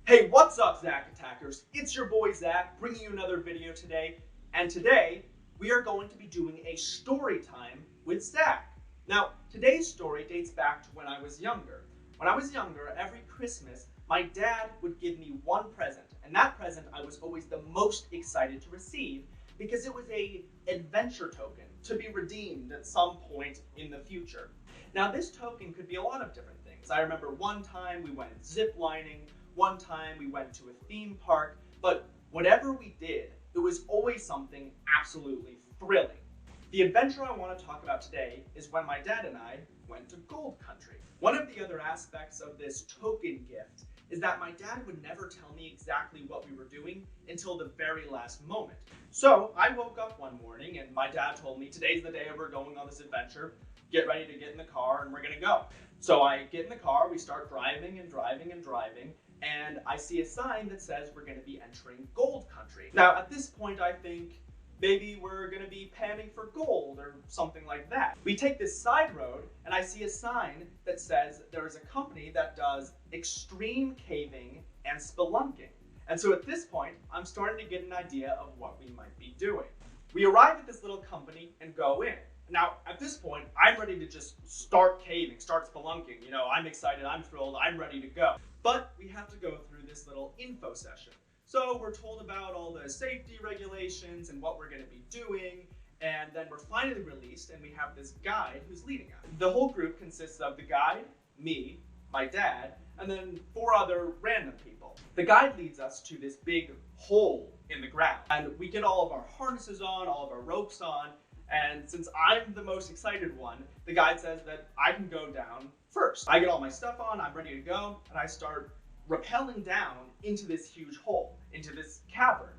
Hey, what's up, Zach Attackers? It's your boy Zach, bringing you another video today. And today, we are going to be doing a story time with Zach. Now, today's story dates back to when I was younger. When I was younger, every Christmas, my dad would give me one present. And that present I was always the most excited to receive because it was an adventure token to be redeemed at some point in the future. Now, this token could be a lot of different things. I remember one time we went zip lining. One time we went to a theme park, but whatever we did, it was always something absolutely thrilling. The adventure I want to talk about today is when my dad and I went to Gold Country. One of the other aspects of this token gift is that my dad would never tell me exactly what we were doing until the very last moment. So I woke up one morning and my dad told me, today's the day we're going on this adventure. Get ready to get in the car and we're gonna go. So I get in the car, we start driving and driving and driving, and I see a sign that says we're going to be entering Gold Country. Now, at this point, I think maybe we're going to be panning for gold or something like that. We take this side road, and I see a sign that says there is a company that does extreme caving and spelunking. And so at this point, I'm starting to get an idea of what we might be doing. We arrive at this little company and go in. Now, at this point, I'm ready to just start caving, start spelunking. You know, I'm excited, I'm thrilled, I'm ready to go. But we have to go through this little info session. So we're told about all the safety regulations and what we're going to be doing. And then we're finally released and we have this guide who's leading us. The whole group consists of the guide, me, my dad, and then 4 other random people. The guide leads us to this big hole in the ground. And we get all of our harnesses on, all of our ropes on. And since I'm the most excited one, the guide says that I can go down first. I get all my stuff on, I'm ready to go, and I start rappelling down into this huge hole, into this cavern.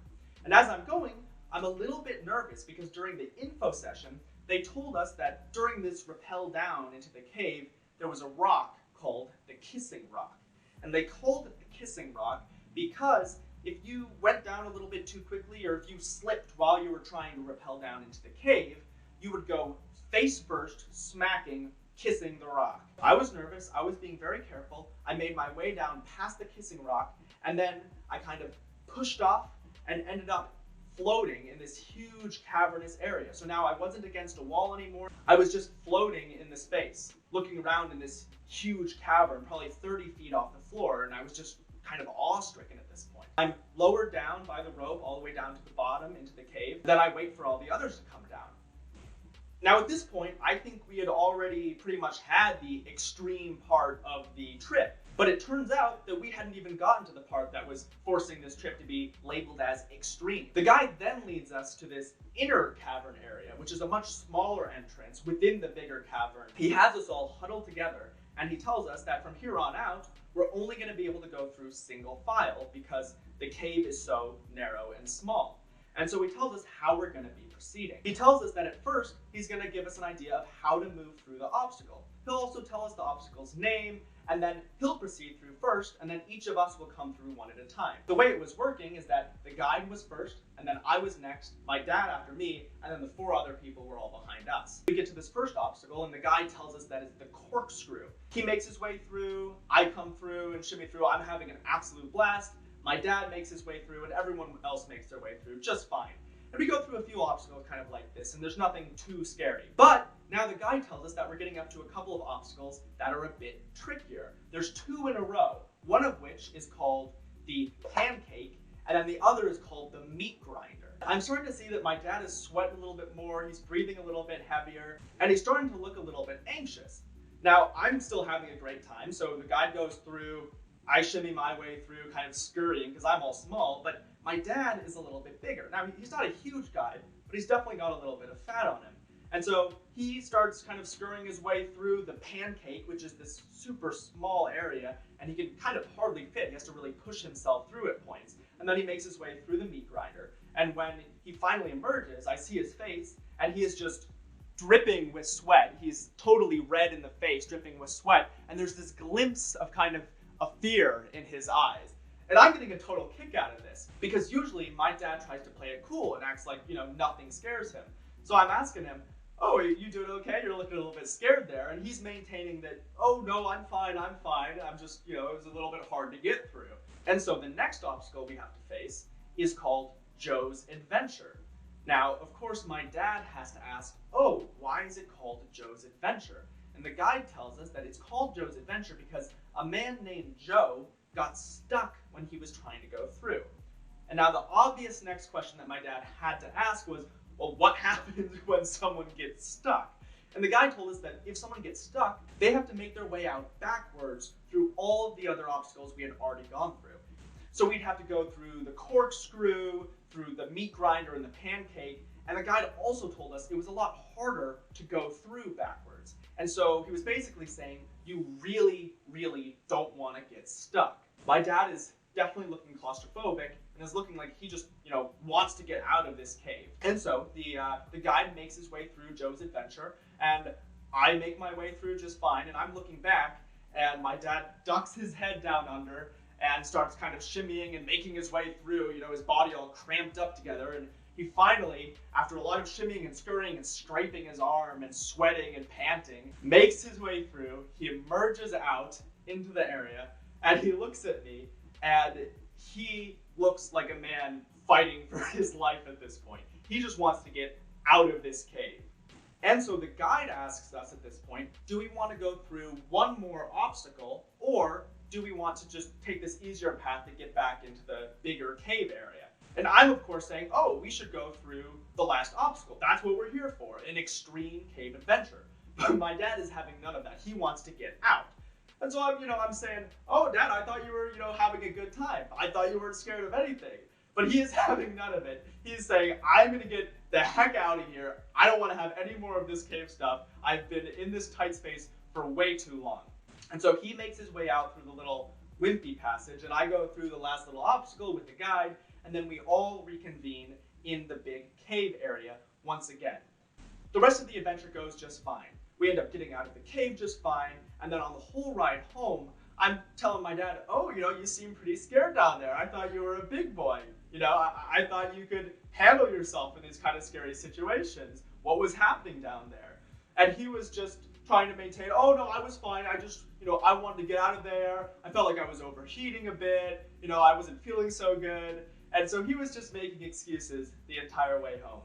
And as I'm going, I'm a little bit nervous because during the info session, they told us that during this rappel down into the cave, there was a rock called the Kissing Rock. And they called it the Kissing Rock because if you went down a little bit too quickly or if you slipped while you were trying to rappel down into the cave, you would go face first, smacking, kissing the rock. I was nervous, I was being very careful. I made my way down past the Kissing Rock, and then I kind of pushed off and ended up floating in this huge cavernous area. So now I wasn't against a wall anymore. I was just floating in the space, looking around in this huge cavern, probably 30 feet off the floor, and I was just kind of awe-stricken at this point. I'm lowered down by the rope all the way down to the bottom into the cave. Then I wait for all the others to come down. Now at this point, I think we had already pretty much had the extreme part of the trip. But it turns out that we hadn't even gotten to the part that was forcing this trip to be labeled as extreme. The guide then leads us to this inner cavern area, which is a much smaller entrance within the bigger cavern. He has us all huddled together, and he tells us that from here on out, we're only going to be able to go through single file because the cave is so narrow and small. And so he tells us how we're going to be proceeding. He tells us that at first, he's going to give us an idea of how to move through the obstacle. He'll also tell us the obstacle's name, and then he'll proceed through first, and then each of us will come through one at a time. The way it was working is that the guide was first, and then I was next, my dad after me, and then the 4 other people were all behind us. We get to this first obstacle, and the guide tells us that it's the corkscrew. He makes his way through, I come through and shimmy through. I'm having an absolute blast. My dad makes his way through, and everyone else makes their way through just fine. And we go through a few obstacles kind of like this, and there's nothing too scary. But now the guide tells us that we're getting up to a couple of obstacles that are a bit trickier. There's 2 in a row, one of which is called the pancake, and then the other is called the meat grinder. I'm starting to see that my dad is sweating a little bit more, he's breathing a little bit heavier, and he's starting to look a little bit anxious. Now, I'm still having a great time, so the guide goes through, I shimmy my way through, kind of scurrying, because I'm all small, but my dad is a little bit bigger. Now, he's not a huge guy, but he's definitely got a little bit of fat on him. And so he starts kind of scurrying his way through the pancake, which is this super small area, and he can kind of hardly fit. He has to really push himself through at points. And then he makes his way through the meat grinder. And when he finally emerges, I see his face, and he is just dripping with sweat. He's totally red in the face, dripping with sweat. And there's this glimpse of kind of a fear in his eyes. And I'm getting a total kick out of this, because usually my dad tries to play it cool and acts like, nothing scares him. So I'm asking him, oh, you doing okay? You're looking a little bit scared there. And he's maintaining that, oh, no, I'm fine. I'm just, it was a little bit hard to get through. And so the next obstacle we have to face is called Joe's Adventure. Now, of course, my dad has to ask, oh, why is it called Joe's Adventure? And the guide tells us that it's called Joe's Adventure because a man named Joe got stuck when he was trying to go through. And now the obvious next question that my dad had to ask was, well, what happens when someone gets stuck? And the guy told us that if someone gets stuck, they have to make their way out backwards through all of the other obstacles we had already gone through. So we'd have to go through the corkscrew, through the meat grinder and the pancake, and the guide also told us it was a lot harder to go through backwards. And so he was basically saying, you really, really don't want to get stuck. My dad is definitely looking claustrophobic and is looking like he just, wants to get out of this cave. And so the guide makes his way through Joe's Adventure, and I make my way through just fine, and I'm looking back, and my dad ducks his head down under and starts kind of shimmying and making his way through, his body all cramped up together, and he finally, after a lot of shimmying and scurrying and scraping his arm and sweating and panting, makes his way through. He emerges out into the area, and he looks at me, and he looks like a man fighting for his life at this point. He just wants to get out of this cave. And so the guide asks us at this point, do we want to go through one more obstacle, or do we want to just take this easier path to get back into the bigger cave area? And I'm of course saying, oh, we should go through the last obstacle. That's what we're here for, an extreme cave adventure. But my dad is having none of that. He wants to get out. And so I'm saying, oh, Dad, I thought you were, having a good time. I thought you weren't scared of anything. But he is having none of it. He's saying, I'm going to get the heck out of here. I don't want to have any more of this cave stuff. I've been in this tight space for way too long. And so he makes his way out through the little wimpy passage, and I go through the last little obstacle with the guide, and then we all reconvene in the big cave area once again. The rest of the adventure goes just fine. We end up getting out of the cave just fine, and then on the whole ride home, I'm telling my dad, oh, you seem pretty scared down there. I thought you were a big boy. I thought you could handle yourself in these kind of scary situations. What was happening down there? And he was just trying to maintain, oh no, I was fine. I just, I wanted to get out of there. I felt like I was overheating a bit. I wasn't feeling so good. And so he was just making excuses the entire way home.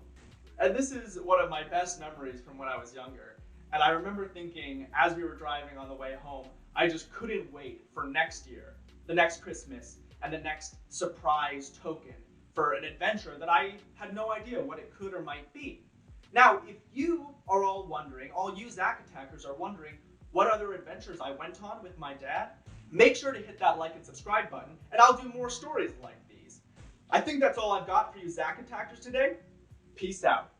And this is one of my best memories from when I was younger. And I remember thinking, as we were driving on the way home, I just couldn't wait for next year, the next Christmas, and the next surprise token for an adventure that I had no idea what it could or might be. Now, if you are all wondering, all you Zack Attackers are wondering what other adventures I went on with my dad, make sure to hit that like and subscribe button, and I'll do more stories like these. I think that's all I've got for you Zack Attackers today. Peace out.